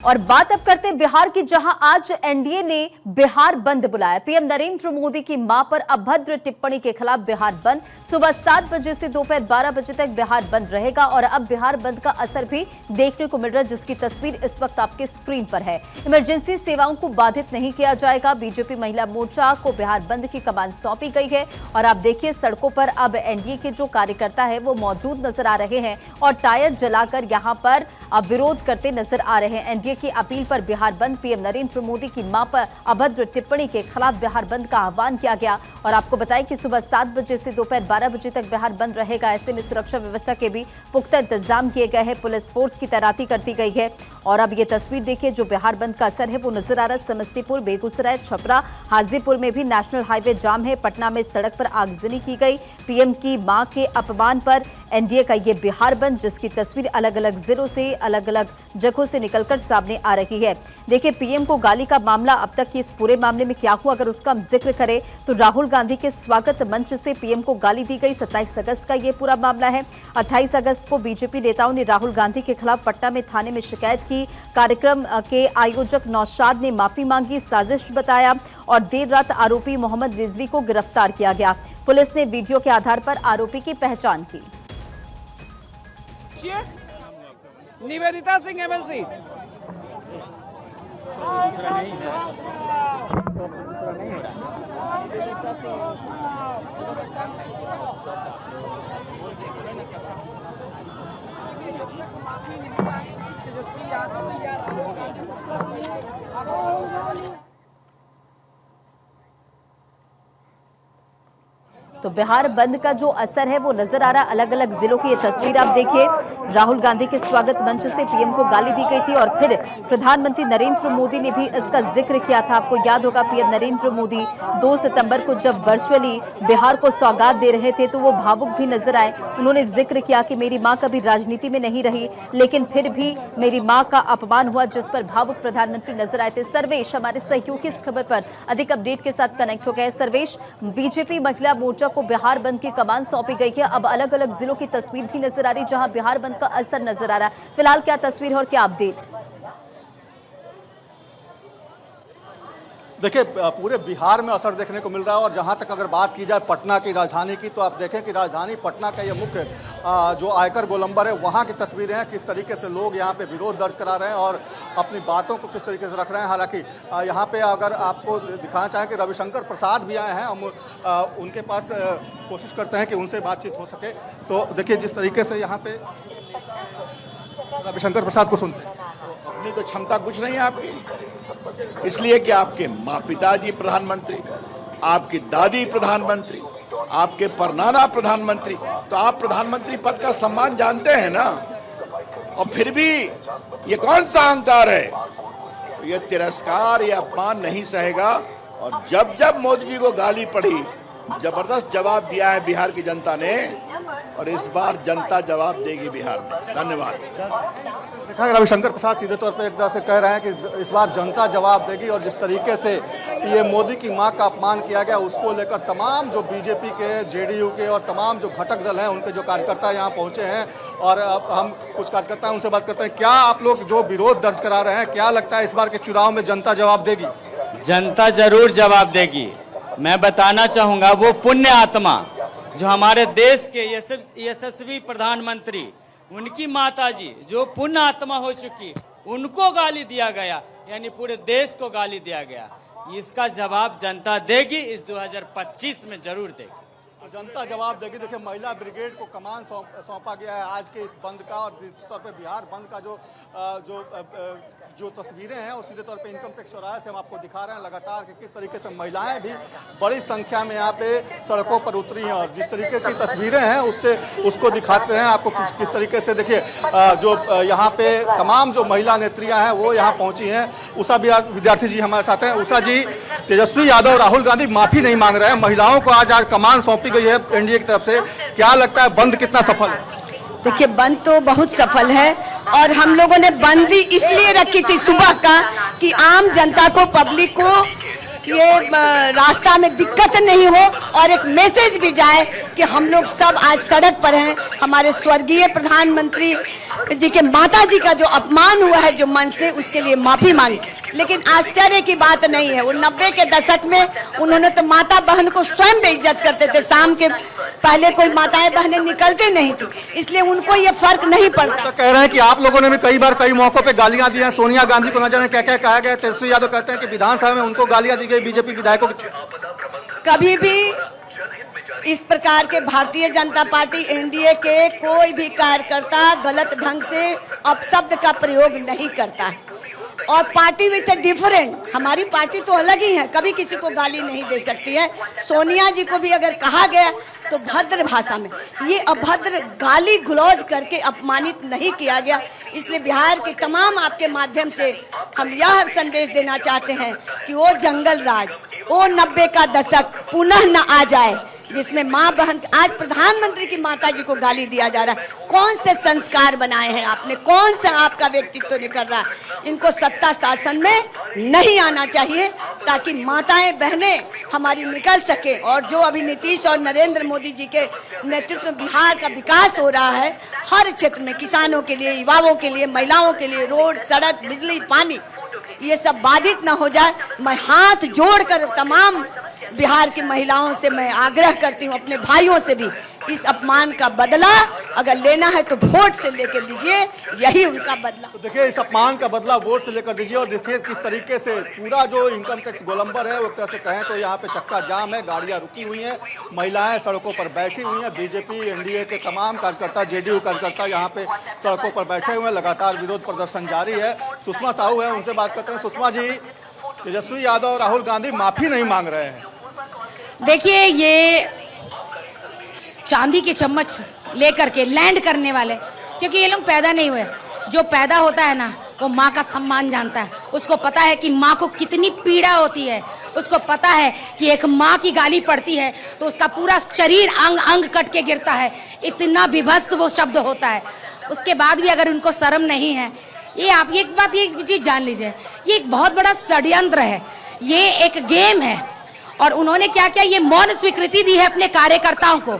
और बात अब करते हैं बिहार की, जहां आज एनडीए ने बिहार बंद बुलाया। पीएम नरेंद्र मोदी की मां पर अभद्र टिप्पणी के खिलाफ बिहार बंद। सुबह 7 बजे से दोपहर 12 बजे तक बिहार बंद रहेगा और अब बिहार बंद का असर भी देखने को मिल रहा है, जिसकी तस्वीर इस वक्त आपके स्क्रीन पर है। इमरजेंसी सेवाओं को बाधित नहीं किया जाएगा। बीजेपी महिला मोर्चा को बिहार बंद की कमान सौंपी गई है और आप देखिए सड़कों पर अब एनडीए के जो कार्यकर्ता है वो मौजूद नजर आ रहे हैं और टायर जलाकर यहां पर विरोध करते नजर आ रहे हैं। एनडीए की अपील पर बिहार बंद। पीएम नरेंद्र मोदी की मां पर अभद्र टिप्पणी के खिलाफ बिहार बंद का आह्वान किया गया और आपको बताएं कि सुबह 7 बजे से दोपहर 12 बजे तक बिहार बंद रहेगा। ऐसे में सुरक्षा व्यवस्था के भी पुख्ता इंतजाम किए गए हैं। पुलिस फोर्स की तैनाती कर दी गई है और अब ये तस्वीर देखिए, जो बिहार बंद का असर है वो नजर आ रहा है। समस्तीपुर, बेगूसराय, छपरा, हाजीपुर में भी नेशनल हाईवे जाम है। पटना में सड़क पर आगजनी की गई। पीएम की मां के अपमान पर एनडीए का ये बिहार बंद, जिसकी तस्वीर अलग अलग जिलों से, अलग अलग जगहों से निकलकर सामने आ रही है। देखिए, पीएम को गाली का मामला, अब तक इस पूरे मामले में क्या हुआ, अगर उसका हम जिक्र करें तो राहुल गांधी के स्वागत मंच से पीएम को गाली दी गई। 27 अगस्त का ये पूरा मामला है। 28 अगस्त को बीजेपी नेताओं ने राहुल गांधी के खिलाफ पटना में थाने में शिकायत की। कार्यक्रम के आयोजक नौशाद ने माफी मांगी, साजिश बताया और देर रात आरोपी मोहम्मद रिजवी को गिरफ्तार किया गया। पुलिस ने वीडियो के आधार पर आरोपी की पहचान की। निवेदिता सिंह एमएलसी। तो बिहार बंद का जो असर है वो नजर आ रहा है। अलग अलग जिलों की ये तस्वीर आप देखिए। राहुल गांधी के स्वागत मंच से पीएम को गाली दी गई थी और फिर प्रधानमंत्री नरेंद्र मोदी ने भी इसका जिक्र किया था। आपको याद होगा, पीएम नरेंद्र मोदी 2 सितंबर को जब वर्चुअली बिहार को सौगात दे रहे थे तो वो भावुक भी नजर आए। उन्होंने जिक्र किया कि मेरी मां कभी राजनीति में नहीं रही, लेकिन फिर भी मेरी मां का अपमान हुआ, जिस पर भावुक प्रधानमंत्री नजर आए थे। सर्वेश हमारे सहयोगी इस खबर पर अधिक अपडेट के साथ कनेक्ट हो गए। सर्वेश, बीजेपी महिला मोर्चा को बिहार बंद की कमान सौंपी गई है। अब अलग अलग जिलों की तस्वीर भी नजर आ रही है जहां बिहार बंद का असर नजर आ रहा है। फिलहाल क्या तस्वीर है और क्या अपडेट? देखिए, पूरे बिहार में असर देखने को मिल रहा है और जहां तक अगर बात की जाए पटना की राजधानी की, तो आप देखें कि राजधानी पटना का ये मुख्य जो आयकर गोलंबर है वहां की तस्वीरें हैं। किस तरीके से लोग यहां पे विरोध दर्ज करा रहे हैं और अपनी बातों को किस तरीके से रख रहे हैं। हालांकि यहां पे अगर आपको दिखाना चाहें कि रविशंकर प्रसाद भी आए हैं, हम उनके पास कोशिश करते हैं कि उनसे बातचीत हो सके। तो देखिए, जिस तरीके से यहाँ पे रविशंकर प्रसाद को सुनते हैं। अपनी तो क्षमता कुछ नहीं है आपकी, इसलिए कि आपके माँ पिताजी प्रधानमंत्री, आपकी दादी प्रधानमंत्री, आपके परनाना प्रधानमंत्री, तो आप प्रधानमंत्री पद का सम्मान जानते हैं ना। और फिर भी ये कौन सा अहंकार है? तो ये तिरस्कार, ये अपमान नहीं सहेगा। और जब जब मोदी जी को गाली पड़ी, जबरदस्त जवाब दिया है बिहार की जनता ने और इस बार जनता जवाब देगी बिहार में। धन्यवाद। देखा, रविशंकर प्रसाद सीधे तौर पे एक तरह से कह रहे हैं कि इस बार जनता जवाब देगी और जिस तरीके से ये मोदी की मां का अपमान किया गया उसको लेकर तमाम जो बीजेपी के, जेडीयू के और तमाम जो घटक दल हैं उनके जो कार्यकर्ता यहाँ पहुंचे हैं और अब हम कुछ कार्यकर्ता हैं उनसे बात करते हैं। क्या आप लोग जो विरोध दर्ज करा रहे हैं, क्या लगता है इस बार के चुनाव में जनता जवाब देगी? जनता जरूर जवाब देगी। मैं बताना चाहूंगा, वो पुण्य आत्मा जो हमारे देश के यशस्वी प्रधानमंत्री, उनकी माताजी जो पुण्य आत्मा हो चुकी, उनको गाली दिया गया, यानी पूरे देश को गाली दिया गया। इसका जवाब जनता देगी, इस 2025 में जरूर देगी। जनता जवाब देगी। देखिए, महिला ब्रिगेड को कमान सौंपा गया है आज के इस बंद का और निश्चित तौर पे बिहार बंद का जो तस्वीरें हैं वो सीधे तौर पे इनकम टैक्स चौराहे से हम आपको दिखा रहे हैं लगातार कि किस तरीके से महिलाएं भी बड़ी संख्या में यहाँ पे सड़कों पर उतरी हैं और जिस तरीके की तस्वीरें हैं उसको दिखाते हैं आपको किस तरीके से। देखिए, जो यहाँ पे तमाम जो महिला नेत्रियाँ हैं वो यहाँ पहुँची हैं। उषा विद्यार्थी जी हमारे साथ हैं। उषा जी, तेजस्वी यादव, राहुल गांधी माफी नहीं मांग रहे हैं, महिलाओं को आज कमान सौंपी गई है एनडीए की तरफ से, क्या लगता है बंद कितना सफल है? देखिए, बंद तो बहुत सफल है और हम लोगों ने बंदी इसलिए रखी थी सुबह का कि आम जनता को, पब्लिक को ये रास्ता में दिक्कत नहीं हो और एक मैसेज भी जाए कि हम लोग सब आज सड़क पर हैं। हमारे स्वर्गीय प्रधानमंत्री जी के माता जी का जो अपमान हुआ है जो मन से, उसके लिए माफी मांगी। लेकिन आश्चर्य की बात नहीं है, वो 90 के दशक में उन्होंने तो माता बहन को स्वयं बेइज्जत करते थे। शाम के पहले कोई माताएं बहनें निकलते नहीं थी, इसलिए उनको ये फर्क नहीं पड़ता। तो कह रहे हैं कि आप लोगों ने भी कई बार कई मौकों पे गालियां दी हैं। सोनिया गांधी को न जाने क्या क्या कहा गया। तेजस्वी यादव कहते हैं कि विधानसभा में उनको गालियां दी गई बीजेपी विधायकों की। कभी भी इस प्रकार के भारतीय जनता पार्टी एनडीए के कोई भी कार्यकर्ता गलत ढंग से अपशब्द का प्रयोग नहीं करता। और पार्टी विथ डिफरेंट, हमारी पार्टी तो अलग ही है, कभी किसी को गाली नहीं दे सकती है। सोनिया जी को भी अगर कहा गया तो भद्र भाषा में, ये अभद्र गाली गलौज करके अपमानित नहीं किया गया। इसलिए बिहार के तमाम आपके माध्यम से हम यह संदेश देना चाहते हैं कि वो जंगल राज, वो 90 का दशक पुनः न आ जाए, जिसमें माँ बहन, आज प्रधानमंत्री की माता जी को गाली दिया जा रहा है। कौन से संस्कार बनाए हैं आपने, कौन सा आपका व्यक्तित्व निकल रहा है? इनको सत्ता शासन में नहीं आना चाहिए ताकि माताएं बहनें हमारी निकल सके। और जो अभी नीतीश और नरेंद्र मोदी जी के नेतृत्व में बिहार का विकास हो रहा है, हर क्षेत्र में किसानों के लिए, युवाओं के लिए, महिलाओं के लिए, रोड, सड़क, बिजली, पानी, ये सब बाधित ना हो जाए। मैं हाथ जोड़कर तमाम बिहार की महिलाओं से मैं आग्रह करती हूँ, अपने भाइयों से भी, इस अपमान का बदला अगर लेना है तो वोट से लेकर लीजिए, यही उनका बदला। तो देखिए, इस अपमान का बदला वोट से लेकर दीजिए। और देखिए किस तरीके से पूरा जो इनकम टैक्स गोलंबर है, वो एक तरह से कहें तो यहाँ पे चक्का जाम है, गाड़ियाँ रुकी हुई हैं, महिलाएं सड़कों पर बैठी हुई हैं। बीजेपी एनडीए के तमाम कार्यकर्ता, जेडीयू कार्यकर्ता यहाँ पे सड़कों पर बैठे हुए हैं। लगातार विरोध प्रदर्शन जारी है। सुषमा साहू है, उनसे बात करते हैं। सुषमा जी, तेजस्वी यादव, राहुल गांधी माफी नहीं मांग रहे हैं। देखिए, ये चांदी की चम्मच लेकर के लैंड करने वाले, क्योंकि ये लोग पैदा नहीं हुए। जो पैदा होता है ना, वो माँ का सम्मान जानता है। उसको पता है कि माँ को कितनी पीड़ा होती है। उसको पता है कि एक माँ की गाली पड़ती है तो उसका पूरा शरीर अंग अंग कट के गिरता है। इतना विभत्स वो शब्द होता है। उसके बाद भी अगर उनको शर्म नहीं है, ये आप एक बात, ये चीज़ जान लीजिए, ये एक बहुत बड़ा षड्यंत्र है, ये एक गेम है। और उन्होंने क्या किया, ये मौन स्वीकृति दी है अपने कार्यकर्ताओं को।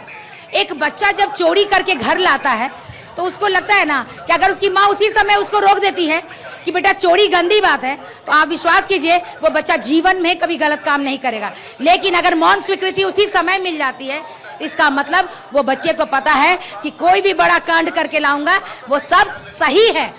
एक बच्चा जब चोरी करके घर लाता है तो उसको लगता है ना कि अगर उसकी माँ उसी समय उसको रोक देती है कि बेटा चोरी गंदी बात है, तो आप विश्वास कीजिए वो बच्चा जीवन में कभी गलत काम नहीं करेगा। लेकिन अगर मौन स्वीकृति उसी समय मिल जाती है, इसका मतलब वो बच्चे को पता है कि कोई भी बड़ा कांड करके लाऊंगा वो सब सही है,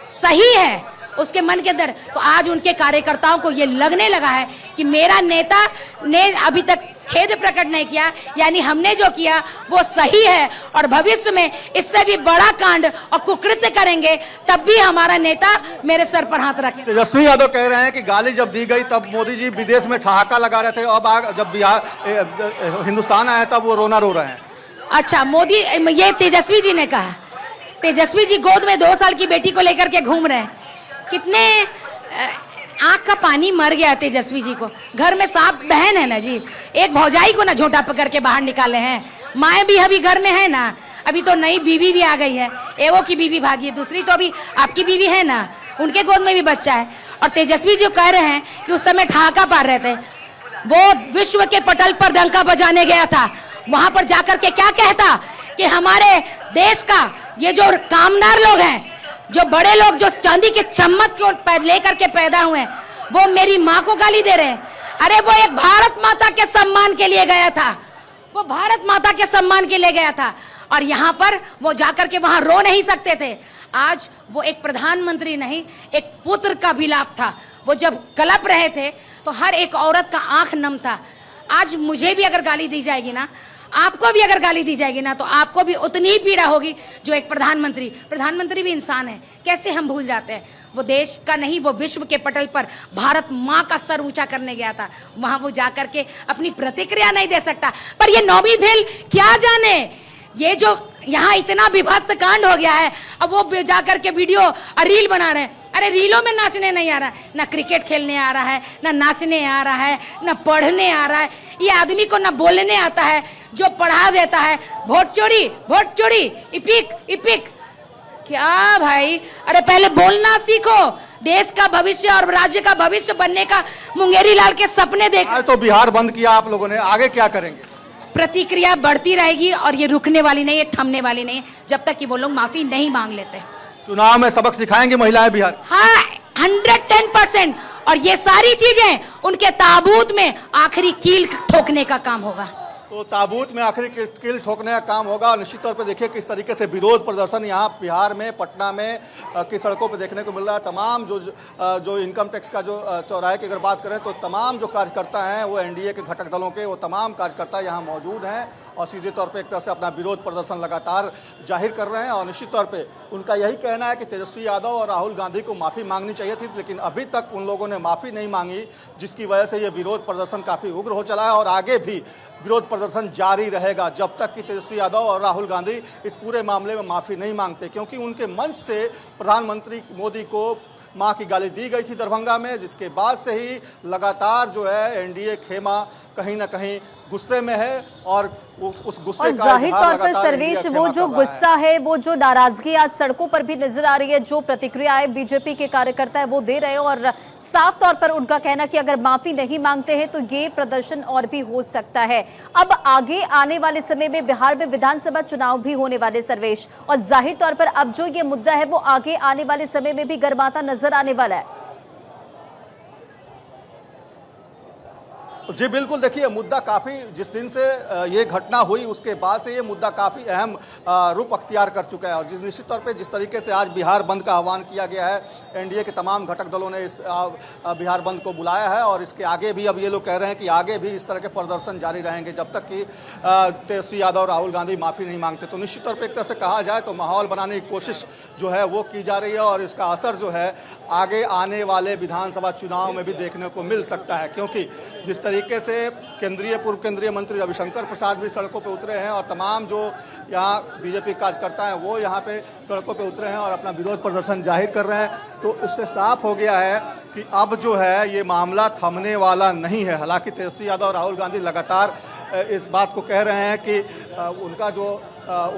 सही है उसके मन के अंदर। तो आज उनके कार्यकर्ताओं को ये लगने लगा है कि मेरा नेता ने अभी तक खेद प्रकट नहीं किया, यानी हमने जो किया वो सही है, और भविष्य में इससे भी बड़ा कांड और कुकृत्य करेंगे, तब भी हमारा नेता मेरे सर पर हाथ रखे। तेजस्वी यादव कह रहे हैं कि गाली जब दी गई तब मोदी जी विदेश में ठहाका लगा रहे थे, अब जब बिहार हिंदुस्तान आए तब वो रोना रो रहे हैं। अच्छा, मोदी, ये तेजस्वी जी ने कहा। तेजस्वी जी गोद में 2 साल की बेटी को लेकर के घूम रहे हैं। कितने आंख का पानी मर गया तेजस्वी जी को। घर में 7 बहन है ना जी, एक भौजाई को ना झोटा पकड़ के बाहर निकाले हैं। माए भी अभी घर में है ना, अभी तो नई बीवी भी आ गई है, एवो की बीवी भागी है, दूसरी तो अभी आपकी बीवी है ना, उनके गोद में भी बच्चा है। और तेजस्वी जो कह रहे हैं कि उस समय ठहाका पार रहे थे, वो विश्व के पटल पर डंका बजाने गया था। वहां पर जाकर के क्या कहता कि हमारे देश का ये जो कामदार लोग हैं, जो बड़े लोग जो चांदी के चम्मच को लेकर के पैदा हुए हैं, वो मेरी माँ को गाली दे रहे हैं। अरे वो एक भारत माता के सम्मान के लिए गया था, वो भारत माता के सम्मान के लिए गया था, और यहाँ पर वो जाकर के वहां रो नहीं सकते थे। आज वो एक प्रधानमंत्री नहीं, एक पुत्र का विलाप था। वो जब कलप रहे थे तो हर एक औरत का आंख नम था। आज मुझे भी अगर गाली दी जाएगी ना, आपको भी अगर गाली दी जाएगी ना, तो आपको भी उतनी ही पीड़ा होगी जो एक प्रधानमंत्री भी इंसान है। कैसे हम भूल जाते हैं, वो देश का नहीं, वो विश्व के पटल पर भारत माँ का सर ऊंचा करने गया था। वहां वो जाकर के अपनी प्रतिक्रिया नहीं दे सकता। पर ये नौवीं फेल क्या जाने, ये जो यहाँ इतना विभत्स कांड हो गया है, अब वो जाकर के वीडियो और रील बना रहे हैं। अरे रीलों में नाचने नहीं आ रहा, ना क्रिकेट खेलने आ रहा है, ना नाचने आ रहा है, ना पढ़ने आ रहा है। ये आदमी को ना बोलने आता है, जो पढ़ा देता है। वोट चोरी, इपिक इपिक। क्या भाई, अरे पहले बोलना सीखो। देश का भविष्य और राज्य का भविष्य बनने का मुंगेरी लाल के सपने देख। आज तो बिहार बंद किया आप लोगों ने, आगे क्या करेंगे? प्रतिक्रिया बढ़ती रहेगी और ये रुकने वाली नहीं है, थमने वाली नहीं है, जब तक कि वो लोग माफी नहीं मांग लेते। चुनाव में सबक सिखाएंगे महिलाएं बिहार? हाँ, 110%। और ये सारी चीजें उनके ताबूत में आखिरी कील ठोकने का काम होगा। तो ताबूत में आखिरी कील ठोकने का काम होगा। और निश्चित तौर पे देखिए किस तरीके से विरोध प्रदर्शन यहाँ बिहार में, पटना में की सड़कों पे देखने को मिल रहा है। तमाम जो इनकम टैक्स का जो चौराहे की अगर बात करें तो तमाम जो कार्यकर्ता हैं वो एनडीए के घटक दलों के, वो तमाम कार्यकर्ता यहाँ मौजूद हैं और सीधे तौर पे एक तरह से अपना विरोध प्रदर्शन लगातार जाहिर कर रहे हैं। और निश्चित तौर पे उनका यही कहना है कि तेजस्वी यादव और राहुल गांधी को माफ़ी मांगनी चाहिए थी, लेकिन अभी तक उन लोगों ने माफ़ी नहीं मांगी, जिसकी वजह से ये विरोध प्रदर्शन काफ़ी उग्र हो चला है और आगे भी विरोध प्रदर्शन जारी रहेगा जब तक कि तेजस्वी यादव और राहुल गांधी इस पूरे मामले में माफ़ी नहीं मांगते। क्योंकि उनके मंच से प्रधानमंत्री मोदी को मां की गाली दी गई थी दरभंगा में, जिसके बाद से ही लगातार जो है एनडीए खेमा कहीं ना कहीं गुस्से में है और उस गुस्से का जाहिर तौर पर सर्वेश वो जो गुस्सा है, वो जो नाराजगी आज सड़कों पर भी नजर आ रही है, जो प्रतिक्रियाएं बीजेपी के कार्यकर्ता है वो दे रहे हैं और साफ तौर पर उनका कहना कि अगर माफी नहीं मांगते हैं तो ये प्रदर्शन और भी हो सकता है। अब आगे आने वाले समय में बिहार में विधानसभा चुनाव भी होने वाले सर्वेश, और जाहिर तौर पर अब जो ये मुद्दा है वो आगे आने वाले समय में भी गर्माता नजर आने वाला है। जी बिल्कुल, देखिए मुद्दा काफ़ी, जिस दिन से ये घटना हुई उसके बाद से ये मुद्दा काफ़ी अहम रूप अख्तियार कर चुका है। और निश्चित तौर पे जिस तरीके से आज बिहार बंद का आह्वान किया गया है, एनडीए के तमाम घटक दलों ने इस बिहार बंद को बुलाया है और इसके आगे भी अब ये लोग कह रहे हैं कि आगे भी इस तरह के प्रदर्शन जारी रहेंगे जब तक कि तेजस्वी यादव और राहुल गांधी माफ़ी नहीं मांगते। तो निश्चित तौर पर एक तरह से कहा जाए तो माहौल बनाने की कोशिश जो है वो की जा रही है और इसका असर जो है आगे आने वाले विधानसभा चुनाव में भी देखने को मिल सकता है। क्योंकि जिस तरीके से पूर्व केंद्रीय मंत्री रविशंकर प्रसाद भी सड़कों पे उतरे हैं और तमाम जो यहाँ बीजेपी कार्यकर्ता हैं वो यहाँ पे सड़कों पे उतरे हैं और अपना विरोध प्रदर्शन जाहिर कर रहे हैं, तो इससे साफ हो गया है कि अब जो है ये मामला थमने वाला नहीं है। हालांकि तेजस्वी यादव और राहुल गांधी लगातार इस बात को कह रहे हैं कि उनका जो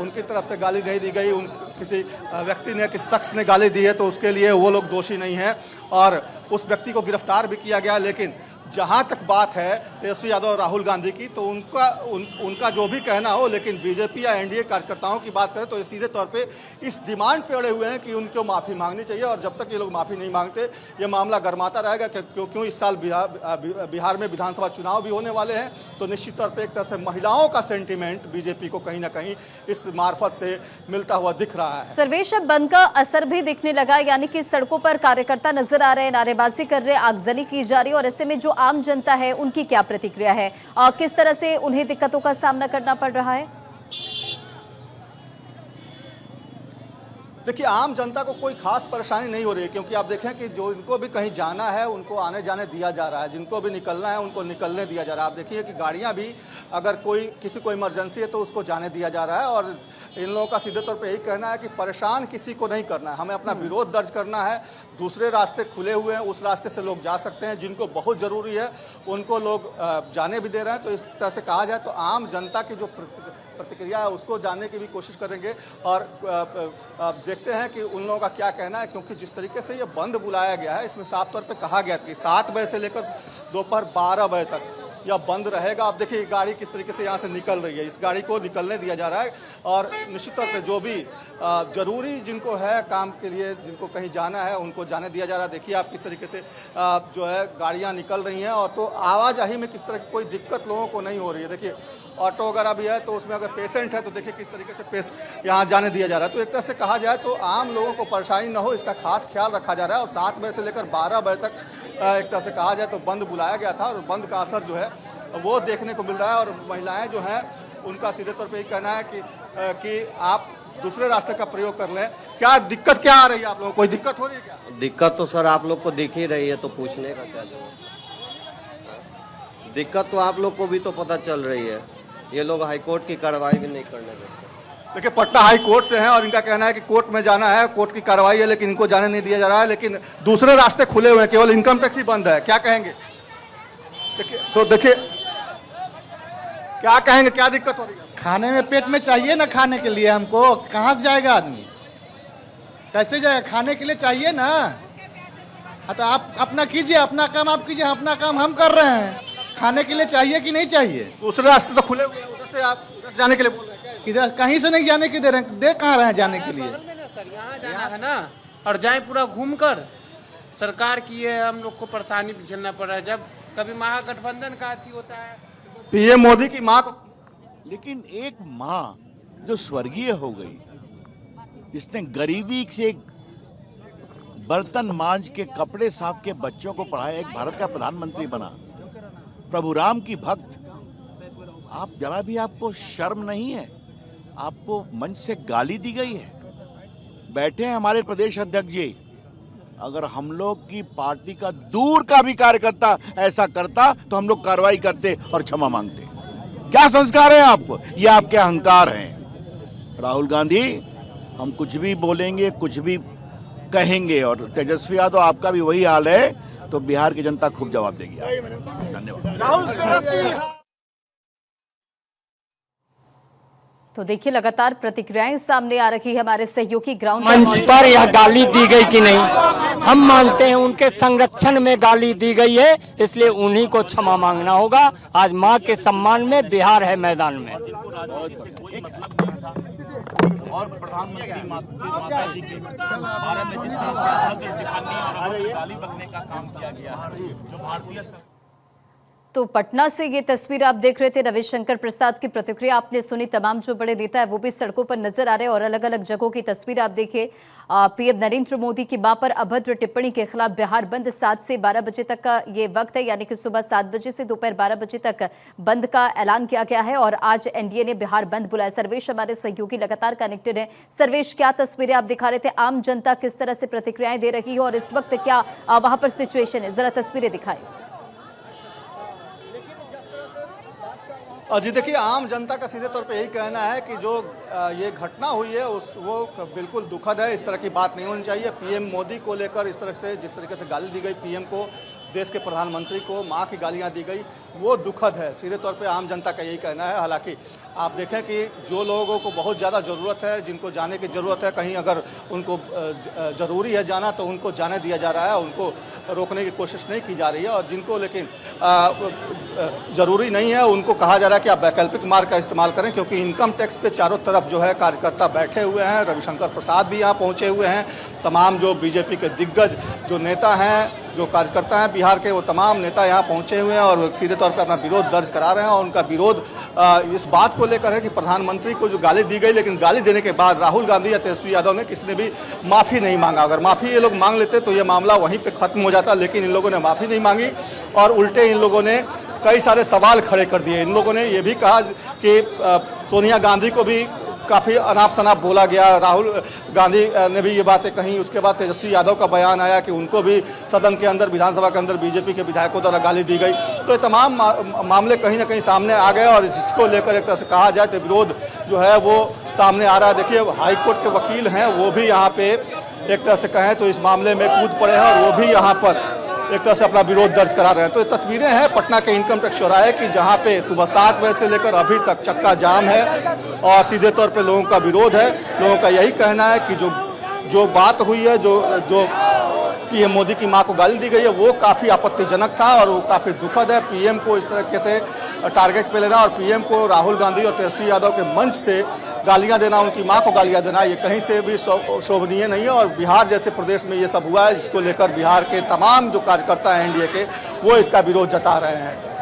उनकी तरफ से गाली नहीं दी गई, किसी व्यक्ति ने, किसी शख्स ने गाली दी है तो उसके लिए वो लोग दोषी नहीं हैं और उस व्यक्ति को गिरफ्तार भी किया गया। लेकिन जहां तक बात है तेजस्वी यादव और राहुल गांधी की, तो उनका जो भी कहना हो, लेकिन बीजेपी या एनडीए कार्यकर्ताओं की बात करें तो ये सीधे तौर पे इस डिमांड पे अड़े हुए हैं कि उनको माफ़ी मांगनी चाहिए और जब तक ये लोग माफ़ी नहीं मांगते ये मामला गर्माता रहेगा। क्योंकि इस साल बिहार में विधानसभा चुनाव भी होने वाले हैं, तो निश्चित तौर पर एक तरह से महिलाओं का सेंटिमेंट बीजेपी को कहीं ना कहीं इस मार्फत से मिलता हुआ दिख रहा है। सर्वेश, अब बंद का असर भी दिखने लगा, यानी कि सड़कों पर कार्यकर्ता नजर आ रहे हैं, नारेबाजी कर रहे हैं, आगजनी की जा रही है और ऐसे में जो आम जनता है उनकी क्या प्रतिक्रिया है और किस तरह से उन्हें दिक्कतों का सामना करना पड़ रहा है? देखिए आम जनता को कोई खास परेशानी नहीं हो रही है, क्योंकि आप देखें कि जो इनको भी कहीं जाना है उनको आने जाने दिया जा रहा है, जिनको भी निकलना है उनको निकलने दिया जा रहा है। आप देखिए कि गाड़ियां भी अगर किसी को इमरजेंसी है तो उसको जाने दिया जा रहा है और इन लोगों का सीधे तौर पे यही कहना है कि परेशान किसी को नहीं करना है, हमें अपना विरोध दर्ज करना है। दूसरे रास्ते खुले हुए हैं, उस रास्ते से लोग जा सकते हैं, जिनको बहुत ज़रूरी है उनको लोग जाने भी दे रहे हैं। तो इस तरह से कहा जाए तो आम जनता की जो प्रतिक्रिया है उसको जानने की भी कोशिश करेंगे और देखते हैं कि उन लोगों का क्या कहना है। क्योंकि जिस तरीके से ये बंद बुलाया गया है इसमें साफ तौर पे कहा गया था कि 7 बजे से लेकर दोपहर 12 बजे तक यह बंद रहेगा। अब देखिए गाड़ी किस तरीके से यहाँ से निकल रही है, इस गाड़ी को निकलने दिया जा रहा है और निश्चित तौर पे जो भी ज़रूरी जिनको है काम के लिए, जिनको कहीं जाना है उनको जाने दिया जा रहा है। देखिए आप किस तरीके से जो है गाड़ियाँ निकल रही हैं और तो आवाजाही में किस तरह की कोई दिक्कत लोगों को नहीं हो रही है। देखिए ऑटो वगैरह भी है तो उसमें अगर पेशेंट है तो देखिए किस तरीके से यहाँ जाने दिया जा रहा है। तो एक तरह से कहा जाए तो आम लोगों को परेशानी न हो इसका खास ख्याल रखा जा रहा है। और 7 बजे से लेकर 12 बजे तक एक तरह से कहा जाए तो बंद बुलाया गया था और बंद का असर जो है वो देखने को मिल रहा है। और महिलाएं जो हैं उनका सीधे तौर पर यही कहना है कि आप दूसरे रास्ते का प्रयोग कर लें। क्या दिक्कत क्या आ रही है आप लोगों को, कोई दिक्कत हो रही है क्या? दिक्कत तो सर आप लोग को दिख ही रही है, तो पूछने का क्या जरूरत? दिक्कत तो आप लोग को भी तो पता चल रही है, ये लोग हाईकोर्ट की कार्रवाई भी नहीं करने देते। देखिए पटना हाई कोर्ट से हैं और इनका कहना है कि कोर्ट में जाना है, कोर्ट की कार्रवाई है, लेकिन इनको जाने नहीं दिया जा रहा है। लेकिन दूसरे रास्ते खुले हुए हैं, केवल इनकम टैक्स ही बंद है। क्या कहेंगे? देखिए क्या कहेंगे, क्या दिक्कत हो रही है? खाने में पेट में चाहिए ना, खाने के लिए हमको कहाँ से जाएगा आदमी? कैसे जाएगा? खाने के लिए चाहिए ना। तो आप अपना कीजिए, अपना काम आप कीजिए, अपना काम हम कर रहे हैं। खाने के लिए चाहिए कि नहीं चाहिए? दूसरे रास्ते तो खुले हुए हैं, उधर से आप उधर से जाने के लिए बोल रहे हैं। किधर? कहीं से नहीं जाने की दे रहे हैं, दे कहाँ रहे हैं जाने के लिए? बगल में ना सर, यहाँ जाना है ना, और जाए पूरा घूमकर। सरकार की है, हम लोग को परेशानी झेलना पड़ रहा है। जब कभी महागठबंधन का अथी होता है, पीएम मोदी की मां को लेकिन एक माँ जो स्वर्गीय हो गई, जिसने गरीबी से बर्तन मांज के, कपड़े साफ के, बच्चों को पढ़ाया, एक भारत का प्रधानमंत्री बना, प्रभु राम की भक्त, आप जरा भी आपको शर्म नहीं है? आपको मंच से गाली दी गई है। बैठे हैं हमारे प्रदेश अध्यक्ष जी, अगर हम लोग की पार्टी का दूर का भी कार्यकर्ता ऐसा करता तो हम लोग कार्रवाई करते और क्षमा मांगते। क्या संस्कार है आपको? ये आपके अहंकार हैं। राहुल गांधी, हम कुछ भी बोलेंगे, कुछ भी कहेंगे, और तेजस्वी यादव आपका भी वही हाल है, तो बिहार की जनता खूब जवाब देगी। धन्यवाद। तो देखिए, लगातार प्रतिक्रियाएं सामने आ रही है। हमारे सहयोगी ग्राउंड मंच पर यह गाली दी गई कि नहीं, हम मानते हैं उनके संरक्षण में गाली दी गई है, इसलिए उन्हीं को क्षमा मांगना होगा। आज मां के सम्मान में बिहार है मैदान में। और प्रधानमंत्री माता जी के बारे में जिस तरह से दिखाने और गाली बकने का काम किया गया है, जो भारतीय तो पटना से ये तस्वीर आप देख रहे थे। रविशंकर प्रसाद की प्रतिक्रिया आपने सुनी। तमाम जो बड़े नेता है वो भी सड़कों पर नजर आ रहे हैं और अलग अलग जगहों की तस्वीर आप देखिए। पीएम नरेंद्र मोदी की मां पर अभद्र टिप्पणी के खिलाफ बिहार बंद 7 से 12 बजे तक का ये वक्त है, यानी कि सुबह 7 बजे से दोपहर 12 बजे तक बंद का ऐलान किया गया है और आज एनडीए ने बिहार बंद बुलाया। सर्वेश हमारे सहयोगी लगातार कनेक्टेड है। सर्वेश, क्या तस्वीरें आप दिखा रहे थे? आम जनता किस तरह से प्रतिक्रियाएं दे रही है और इस वक्त क्या वहां पर सिचुएशन है? जरा तस्वीरें दिखाएं। जी देखिए, आम जनता का सीधे तौर पे यही कहना है कि जो ये घटना हुई है वो बिल्कुल दुखद है। इस तरह की बात नहीं होनी चाहिए। पीएम मोदी को लेकर इस तरह से, जिस तरीके से गाली दी गई पीएम को, देश के प्रधानमंत्री को मां की गालियां दी गई, वो दुखद है। सीधे तौर पे आम जनता का यही कहना है। हालांकि आप देखें कि जो लोगों को बहुत ज़्यादा ज़रूरत है, जिनको जाने की ज़रूरत है, कहीं अगर उनको ज़रूरी है जाना तो उनको जाने दिया जा रहा है, उनको रोकने की कोशिश नहीं की जा रही है। और जिनको लेकिन ज़रूरी नहीं है उनको कहा जा रहा है कि आप वैकल्पिक मार्ग का इस्तेमाल करें, क्योंकि इनकम टैक्स पे चारों तरफ जो है कार्यकर्ता बैठे हुए हैं। रविशंकर प्रसाद भी यहाँ पहुँचे हुए हैं। तमाम जो बीजेपी के दिग्गज जो नेता हैं, जो कार्यकर्ता हैं बिहार के, वो तमाम नेता यहाँ पहुँचे हुए हैं और सीधे तौर पर अपना विरोध दर्ज करा रहे हैं। और उनका विरोध इस बात को लेकर है कि प्रधानमंत्री को जो गाली दी गई, लेकिन गाली देने के बाद राहुल गांधी या तेजस्वी यादव ने किसी ने भी माफ़ी नहीं मांगा। अगर माफ़ी ये लोग मांग लेते तो ये मामला वहीं पे ख़त्म हो जाता, लेकिन इन लोगों ने माफ़ी नहीं मांगी और उल्टे इन लोगों ने कई सारे सवाल खड़े कर दिए। इन लोगों ने ये भी कहा कि सोनिया गांधी को भी काफ़ी अनाप शनाप बोला गया। राहुल गांधी ने भी ये बातें कही। उसके बाद तेजस्वी यादव का बयान आया कि उनको भी सदन के अंदर, विधानसभा के अंदर बीजेपी के विधायकों द्वारा गाली दी गई। तो ये तमाम मामले कहीं ना कहीं सामने आ गए और इसको लेकर एक तरह से कहा जाए तो विरोध जो है वो सामने आ रहा है। देखिए, हाईकोर्ट के वकील हैं, वो भी यहाँ पे एक तरह से कहें तो इस मामले में कूद पड़े हैं और वो भी यहाँ पर एक तरह से अपना विरोध दर्ज करा रहे हैं। तो ये तस्वीरें हैं पटना के इनकम टैक्स चौराहे की, जहां पे सुबह 7 बजे से लेकर अभी तक चक्का जाम है और सीधे तौर पे लोगों का विरोध है। लोगों का यही कहना है कि जो बात हुई है, जो पीएम मोदी की मां को गाली दी गई है, वो काफ़ी आपत्तिजनक था और वो काफ़ी दुखद है। पीएम को इस तरीके से टारगेट पे लेना और पीएम को राहुल गांधी और तेजस्वी यादव के मंच से गालियां देना, उनकी मां को गालियां देना, ये कहीं से भी शोभनीय नहीं है। और बिहार जैसे प्रदेश में ये सब हुआ है, जिसको लेकर बिहार के तमाम जो कार्यकर्ता हैं एनडीए के, वो इसका विरोध जता रहे हैं।